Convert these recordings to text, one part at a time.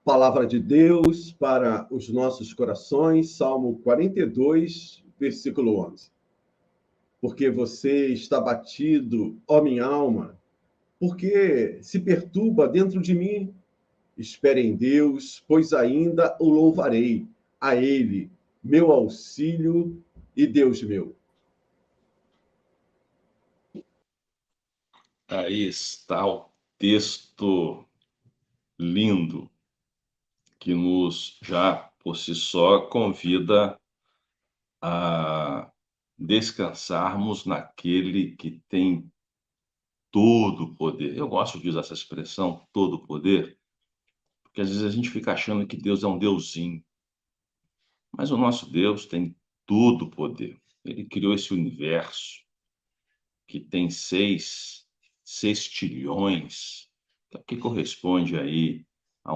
Palavra de Deus para os nossos corações, Salmo 42, versículo 11. Porque você está batido, ó minha alma, porque se perturba dentro de mim. Espere em Deus, pois ainda o louvarei, a Ele, meu auxílio e Deus meu. Aí está o texto lindo que nos já por si só convida a descansarmos naquele que tem todo o poder. Eu gosto de usar essa expressão, todo o poder, porque às vezes a gente fica achando que Deus é um deusinho, mas o nosso Deus tem todo o poder. Ele criou esse universo que tem 6 trilhões, que corresponde aí a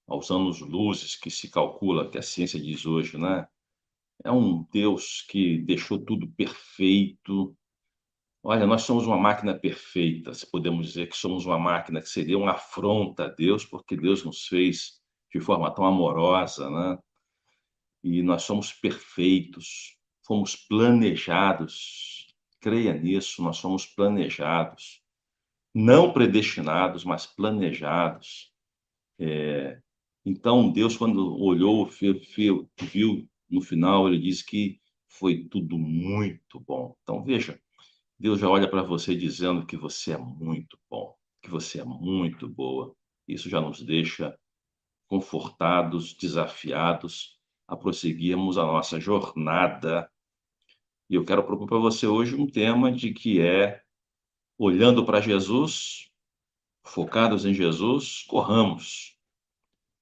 aos anos-luzes que se calcula, que a ciência diz hoje, né? É um Deus que deixou tudo perfeito. Olha, nós somos uma máquina perfeita, se podemos dizer que somos uma máquina, que seria uma afronta a Deus, porque Deus nos fez de forma tão amorosa, né? E nós somos perfeitos, fomos planejados. Creia nisso, nós somos planejados, não predestinados, mas planejados. Então, Deus, quando olhou, viu no final, ele diz que foi tudo muito bom. Então, veja, Deus já olha para você dizendo que você é muito bom, que você é muito boa. Isso já nos deixa confortados, desafiados a prosseguirmos a nossa jornada. E eu quero propor para você hoje um tema de que é olhando para Jesus, focados em Jesus, corramos.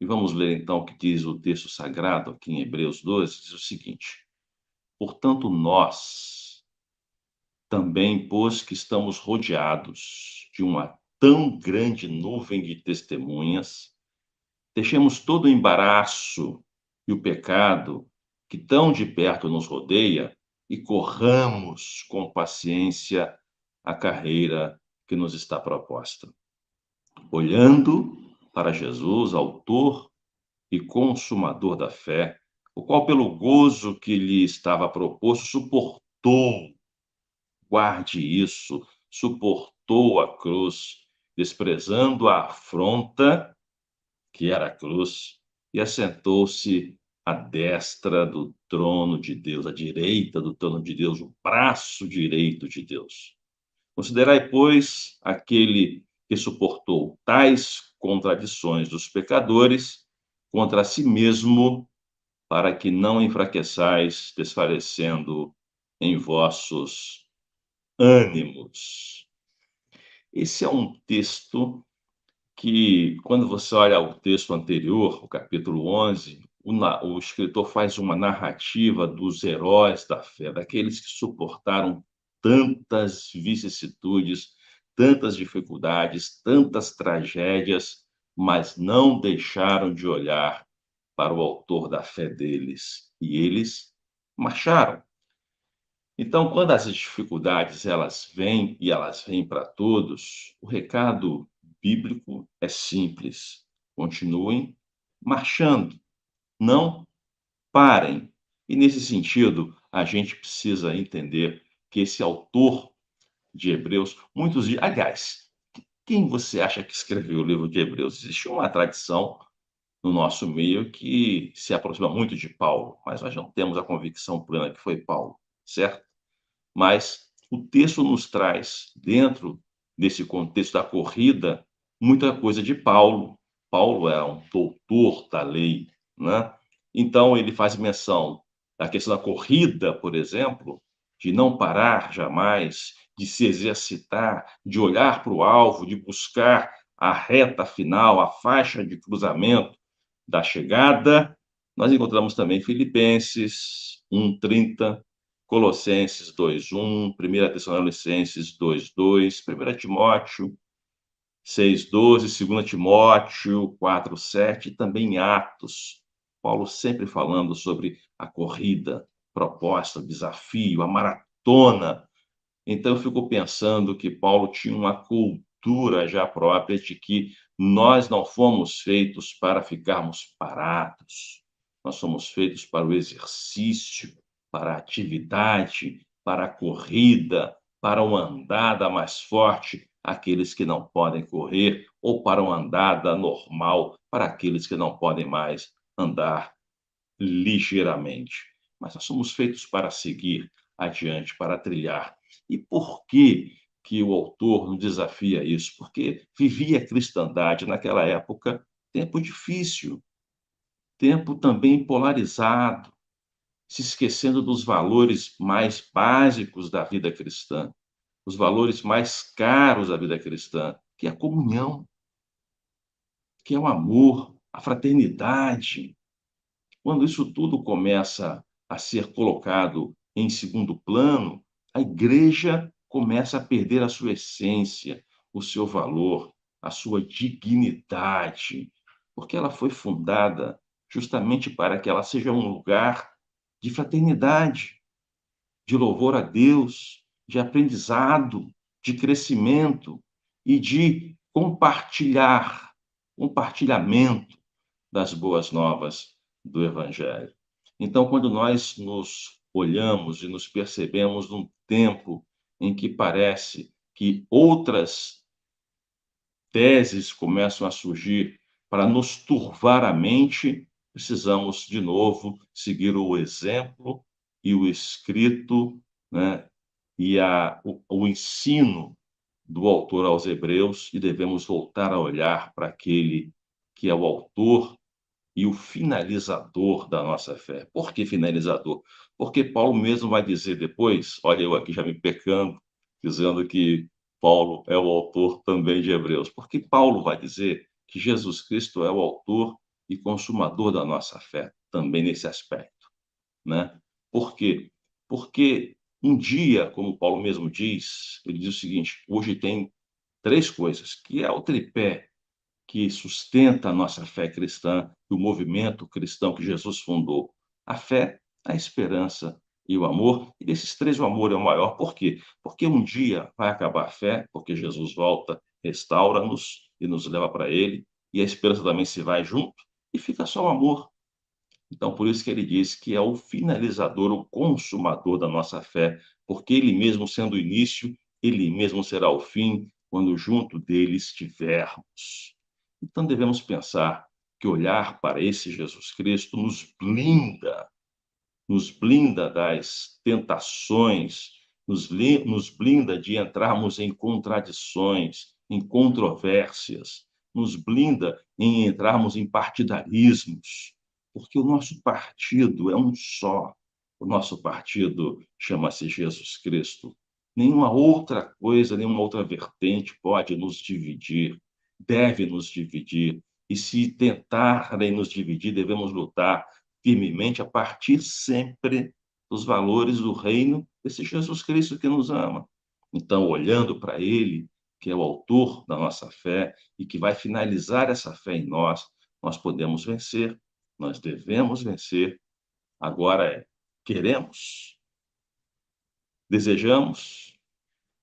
E vamos ler então o que diz o texto sagrado aqui em Hebreus 12, diz o seguinte: portanto, nós também, pois que estamos rodeados de uma tão grande nuvem de testemunhas, deixemos todo o embaraço e o pecado que tão de perto nos rodeia e corramos com paciência a carreira que nos está proposta, olhando para Jesus, autor e consumador da fé, o qual, pelo gozo que lhe estava proposto, suportou, guarde isso, suportou a cruz, desprezando a afronta, que era a cruz, e assentou-se à destra do trono de Deus, à direita do trono de Deus, o braço direito de Deus. Considerai, pois, aquele que suportou tais contradições dos pecadores contra si mesmo, para que não enfraqueçais, desfalecendo em vossos ânimos. Esse é um texto que, quando você olha o texto anterior, o capítulo 11, o escritor faz uma narrativa dos heróis da fé, daqueles que suportaram tantas vicissitudes, tantas dificuldades, tantas tragédias, mas não deixaram de olhar para o autor da fé deles. E eles marcharam. Então, quando as dificuldades elas vêm e elas vêm para todos, o recado bíblico é simples: continuem marchando, não parem. E nesse sentido, a gente precisa entender que esse autor de Hebreus, aliás, quem você acha que escreveu o livro de Hebreus? Existe uma tradição no nosso meio que se aproxima muito de Paulo, mas nós não temos a convicção plena que foi Paulo, certo? Mas o texto nos traz, dentro desse contexto da corrida, muita coisa de Paulo. Paulo é um doutor da lei, né? Então, ele faz menção da questão da corrida, por exemplo, de não parar jamais, de se exercitar, de olhar para o alvo, de buscar a reta final, a faixa de cruzamento da chegada. Nós encontramos também Filipenses 1:30, Colossenses 2:1, 1 Tessalonicenses 2:2, 1 Timóteo 6:12, 2 Timóteo 4:7 e também Atos. Paulo sempre falando sobre a corrida proposta, o desafio, a maratona. Então eu fico pensando que Paulo tinha uma cultura já própria de que Nós não fomos feitos para ficarmos parados. Nós somos feitos para o exercício, para a atividade, para a corrida, para uma andada mais forte, aqueles que não podem correr, ou para uma andada normal, para aqueles que não podem mais andar ligeiramente. Mas nós somos feitos para seguir adiante, para trilhar. E por que o autor nos desafia isso? Porque vivia a cristandade naquela época, tempo difícil, tempo também polarizado, se esquecendo dos valores mais básicos da vida cristã, os valores mais caros da vida cristã, que é a comunhão, que é o amor, a fraternidade. Quando isso tudo começa a ser colocado em segundo plano, a igreja começa a perder a sua essência, o seu valor, a sua dignidade, porque ela foi fundada justamente para que ela seja um lugar de fraternidade, de louvor a Deus, de aprendizado, de crescimento e de compartilhamento das boas novas do Evangelho. Então, quando nós nos olhamos e nos percebemos num tempo em que parece que outras teses começam a surgir para nos turvar a mente, precisamos, de novo, seguir o exemplo e o escrito, né, e o ensino do autor aos Hebreus, e devemos voltar a olhar para aquele que é o autor e o finalizador da nossa fé. Por que finalizador? Porque Paulo mesmo vai dizer depois, olha eu aqui já me pecando, dizendo que Paulo é o autor também de Hebreus, porque Paulo vai dizer que Jesus Cristo é o autor e consumador da nossa fé, também nesse aspecto, né? Por quê? Porque um dia, como Paulo mesmo diz, ele diz o seguinte: hoje tem três coisas, que é o tripé que sustenta a nossa fé cristã, o movimento cristão que Jesus fundou. A fé, a esperança e o amor. E desses três, o amor é o maior. Por quê? Porque um dia vai acabar a fé, porque Jesus volta, restaura-nos e nos leva para Ele, e a esperança também se vai junto, e fica só o amor. Então, por isso que ele diz que é o finalizador, o consumador da nossa fé, porque ele mesmo sendo o início, ele mesmo será o fim, quando junto dele estivermos. Então, devemos pensar que olhar para esse Jesus Cristo nos blinda das tentações, nos blinda de entrarmos em contradições, em controvérsias, nos blinda em entrarmos em partidarismos, porque o nosso partido é um só. O nosso partido chama-se Jesus Cristo. Nenhuma outra coisa, nenhuma outra vertente pode nos dividir, deve nos dividir. E se tentarem nos dividir, devemos lutar firmemente a partir sempre dos valores do reino desse Jesus Cristo que nos ama. Então, olhando para ele, que é o autor da nossa fé e que vai finalizar essa fé em nós, nós podemos vencer, nós devemos vencer. Agora queremos, desejamos,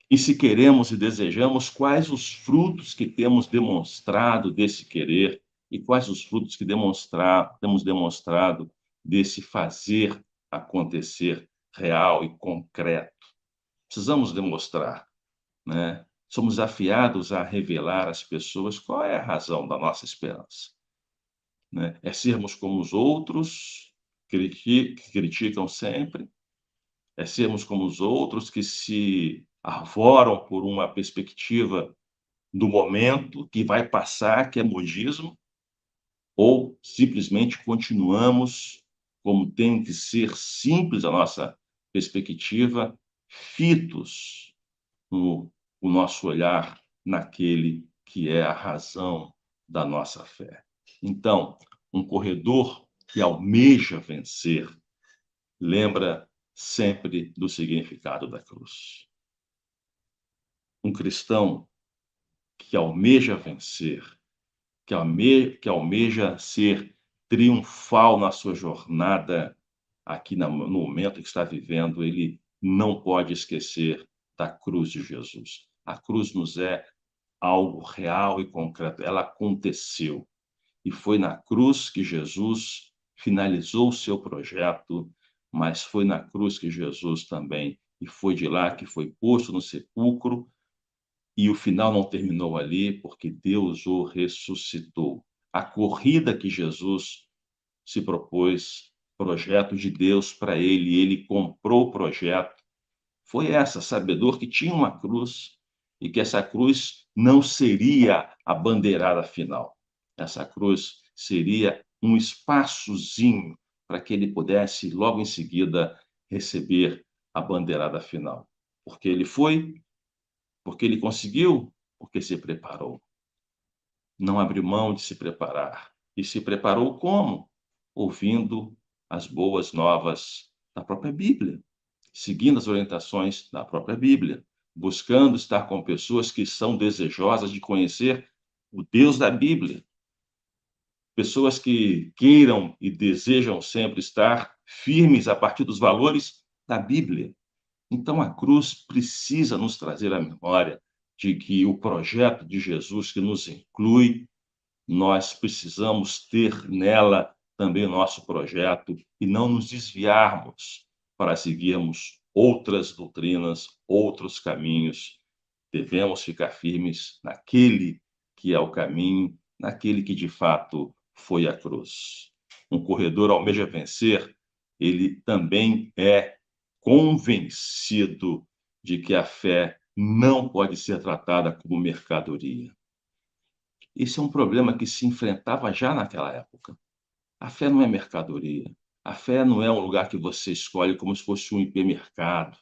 e se queremos e desejamos, quais os frutos que temos demonstrado desse querer e quais os frutos que temos demonstrado desse fazer acontecer real e concreto. Precisamos demonstrar, né? Somos desafiados a revelar às pessoas qual é a razão da nossa esperança, né? É sermos como os outros que criticam sempre, é sermos como os outros que se arvoram por uma perspectiva do momento que vai passar, que é modismo, ou simplesmente continuamos como tem que ser simples a nossa perspectiva, fitos no o nosso olhar naquele que é a razão da nossa fé. Então, um corredor que almeja vencer lembra sempre do significado da cruz. Um cristão que almeja vencer, que almeja ser triunfal na sua jornada aqui no momento que está vivendo, ele não pode esquecer da cruz de Jesus. A cruz nos é algo real e concreto. Ela aconteceu. E foi na cruz que Jesus finalizou o seu projeto, mas foi na cruz que Jesus também, e foi de lá que foi posto no sepulcro, e o final não terminou ali, porque Deus o ressuscitou. A corrida que Jesus se propôs, projeto de Deus para ele, ele comprou o projeto, foi essa, sabedor que tinha uma cruz e que essa cruz não seria a bandeirada final. Essa cruz seria um espaçozinho para que ele pudesse, logo em seguida, receber a bandeirada final. Porque ele foi, porque ele conseguiu, porque se preparou. Não abriu mão de se preparar. E se preparou como? Ouvindo as boas novas da própria Bíblia, seguindo as orientações da própria Bíblia, buscando estar com pessoas que são desejosas de conhecer o Deus da Bíblia, pessoas que queiram e desejam sempre estar firmes a partir dos valores da Bíblia. Então, a cruz precisa nos trazer à memória de que o projeto de Jesus que nos inclui, nós precisamos ter nela também o nosso projeto e não nos desviarmos para seguirmos outras doutrinas, outros caminhos. Devemos ficar firmes naquele que é o caminho, naquele que de fato foi a cruz. Um corredor almeja vencer, ele também é convencido de que a fé não pode ser tratada como mercadoria. Esse é um problema que se enfrentava já naquela época. A fé não é mercadoria. A fé não é um lugar que você escolhe como se fosse um hipermercado.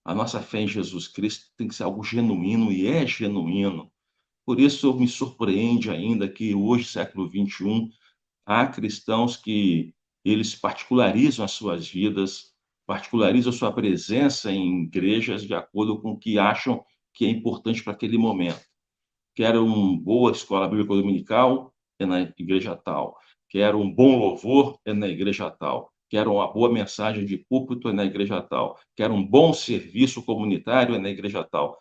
A nossa fé em Jesus Cristo tem que ser algo genuíno e é genuíno. Por isso me surpreende ainda que hoje, século XXI, há cristãos que eles particularizam as suas vidas, particularizam a sua presença em igrejas de acordo com o que acham que é importante para aquele momento. Quero uma boa escola bíblica dominical, é na igreja tal. Quero um bom louvor, é na igreja tal. Quero uma boa mensagem de púlpito, é na igreja tal. Quero um bom serviço comunitário, é na igreja tal.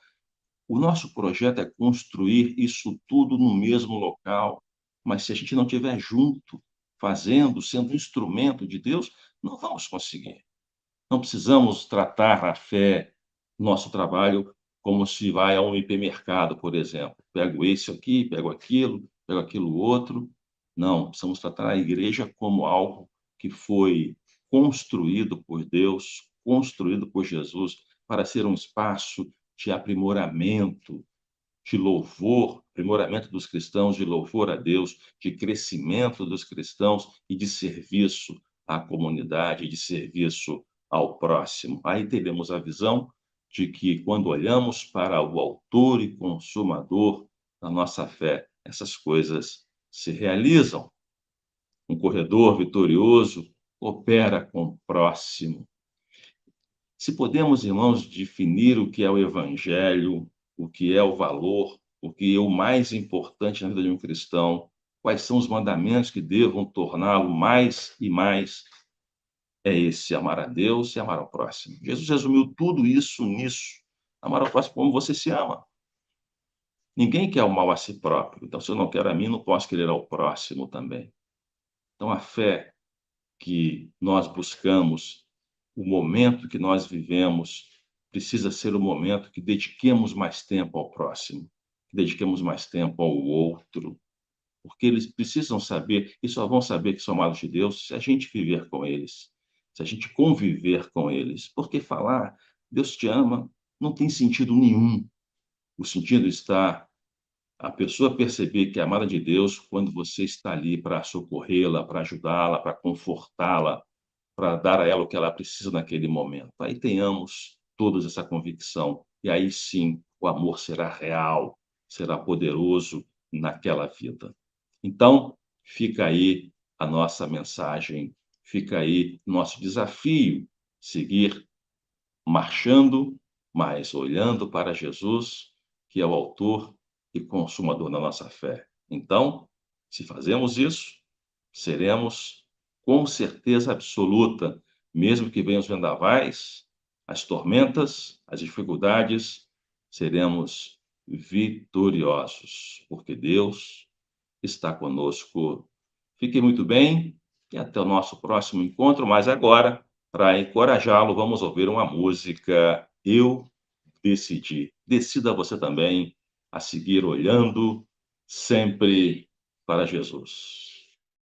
O nosso projeto é construir isso tudo no mesmo local, mas se a gente não estiver junto, fazendo, sendo instrumento de Deus, não vamos conseguir. Não precisamos tratar a fé, nosso trabalho, como se vai a um hipermercado, por exemplo. Pego esse aqui, pego aquilo outro. Não, precisamos tratar a igreja como algo que foi construído por Deus, construído por Jesus, para ser um espaço de aprimoramento, de louvor, aprimoramento dos cristãos, de louvor a Deus, de crescimento dos cristãos e de serviço à comunidade, de serviço ao próximo. Aí teremos a visão de que, quando olhamos para o autor e consumador da nossa fé, essas coisas se realizam. Um corredor vitorioso opera com o próximo. Se podemos, irmãos, definir o que é o evangelho, o que é o valor, o que é o mais importante na vida de um cristão, quais são os mandamentos que devam torná-lo mais e mais, é esse: amar a Deus e amar ao próximo. Jesus resumiu tudo isso nisso. Amar ao próximo como você se ama. Ninguém quer o mal a si próprio. Então, se eu não quero a mim, não posso querer ao próximo também. Então, a fé que nós buscamos, o momento que nós vivemos, precisa ser o momento que dediquemos mais tempo ao próximo, que dediquemos mais tempo ao outro, porque eles precisam saber, e só vão saber que são amados de Deus se a gente viver com eles, se a gente conviver com eles. Porque falar Deus te ama não tem sentido nenhum. O sentido está a pessoa perceber que é amada de Deus quando você está ali para socorrê-la, para ajudá-la, para confortá-la, para dar a ela o que ela precisa naquele momento. Aí tenhamos todos essa convicção, e aí sim o amor será real, será poderoso naquela vida. Então, fica aí a nossa mensagem, fica aí nosso desafio, seguir marchando, mas olhando para Jesus, que é o autor e consumador da nossa fé. Então, se fazemos isso, seremos com certeza absoluta, mesmo que venham os vendavais, as tormentas, as dificuldades, seremos vitoriosos, porque Deus está conosco. Fiquem muito bem e até o nosso próximo encontro. Mas agora, para encorajá-lo, vamos ouvir uma música Eu Decidi. Decida você também a seguir olhando sempre para Jesus.